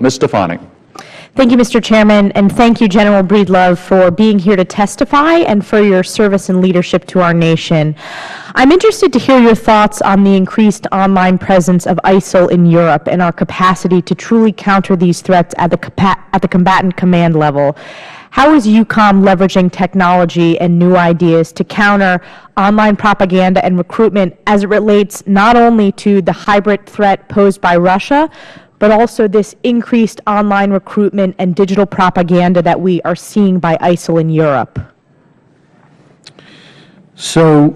Ms. Stefanik. Thank you, Mr. Chairman, and thank you, General Breedlove, for being here to testify and for your service and leadership to our nation. I'm interested to hear your thoughts on the increased online presence of ISIL in Europe and our capacity to truly counter these threats at the combatant command level. How is EUCOM leveraging technology and new ideas to counter online propaganda and recruitment as it relates not only to the hybrid threat posed by Russia, but also this increased online recruitment and digital propaganda that we are seeing by ISIL in Europe? So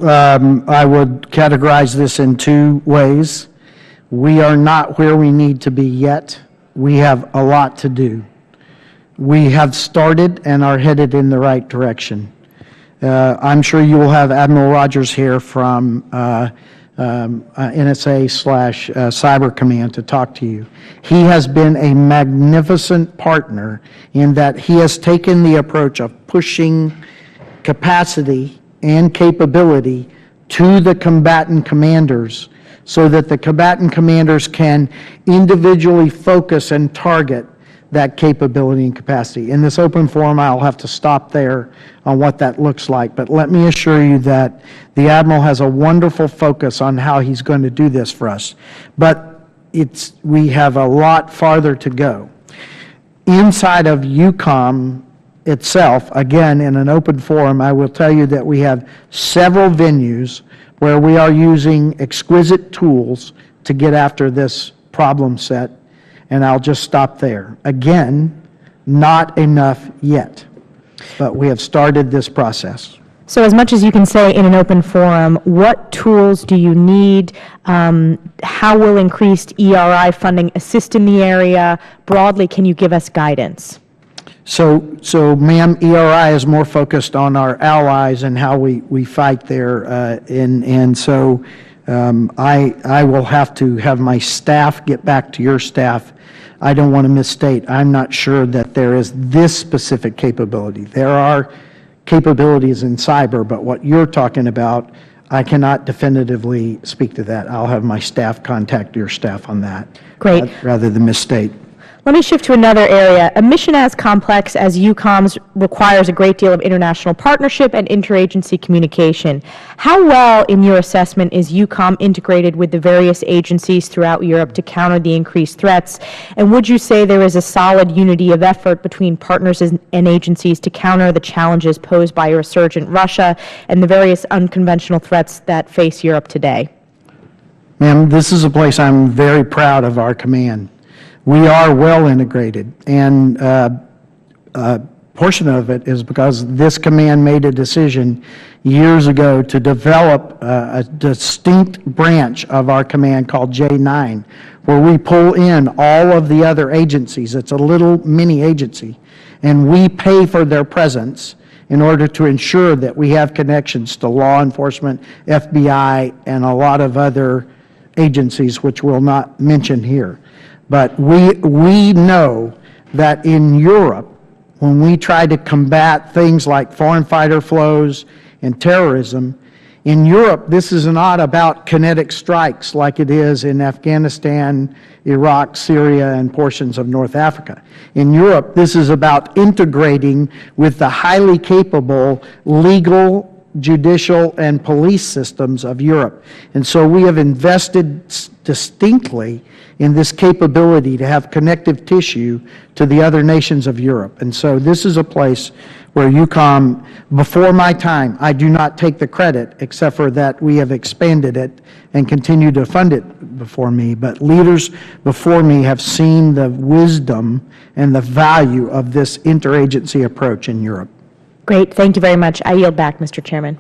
I would categorize this in two ways. We are not where we need to be yet. We have a lot to do. We have started and are headed in the right direction. I'm sure you will have Admiral Rogers here from NSA/Cyber Command to talk to you. He has been a magnificent partner in that he has taken the approach of pushing capacity and capability to the combatant commanders so that the combatant commanders can individually focus and target that capability and capacity. In this open forum, I'll have to stop there on what that looks like, but let me assure you that the Admiral has a wonderful focus on how he's going to do this for us. But we have a lot farther to go. Inside of EUCOM itself, again, in an open forum, I will tell you that we have several venues where we are using exquisite tools to get after this problem set. And I'll just stop there. Again, not enough yet, but we have started this process. So as much as you can say in an open forum, what tools do you need? How will increased ERI funding assist in the area? Broadly, can you give us guidance? So ma'am, ERI is more focused on our allies and how we fight there. I will have to have my staff get back to your staff. I don't want to misstate. I'm not sure that there is this specific capability. There are capabilities in cyber, but what you're talking about, I cannot definitively speak to that. I'll have my staff contact your staff on that. Great. Rather than misstate. Let me shift to another area. A mission as complex as EUCOM's requires a great deal of international partnership and interagency communication. How well, in your assessment, is EUCOM integrated with the various agencies throughout Europe to counter the increased threats? And would you say there is a solid unity of effort between partners and agencies to counter the challenges posed by a resurgent Russia and the various unconventional threats that face Europe today? Ma'am, this is a place I'm very proud of our command. We are well integrated, and a portion of it is because this command made a decision years ago to develop a distinct branch of our command called J9, where we pull in all of the other agencies. It's a little mini agency, and we pay for their presence in order to ensure that we have connections to law enforcement, FBI, and a lot of other agencies which we'll not mention here. But we know that in Europe, when we try to combat things like foreign fighter flows and terrorism, in Europe, this is not about kinetic strikes like it is in Afghanistan, Iraq, Syria, and portions of North Africa. In Europe, this is about integrating with the highly capable legal, judicial, and police systems of Europe. And so we have invested distinctly in this capability to have connective tissue to the other nations of Europe. And so this is a place where EUCOM, before my time, I do not take the credit except for that we have expanded it and continue to fund it before me, but leaders before me have seen the wisdom and the value of this interagency approach in Europe. Great. Thank you very much. I yield back, Mr. Chairman.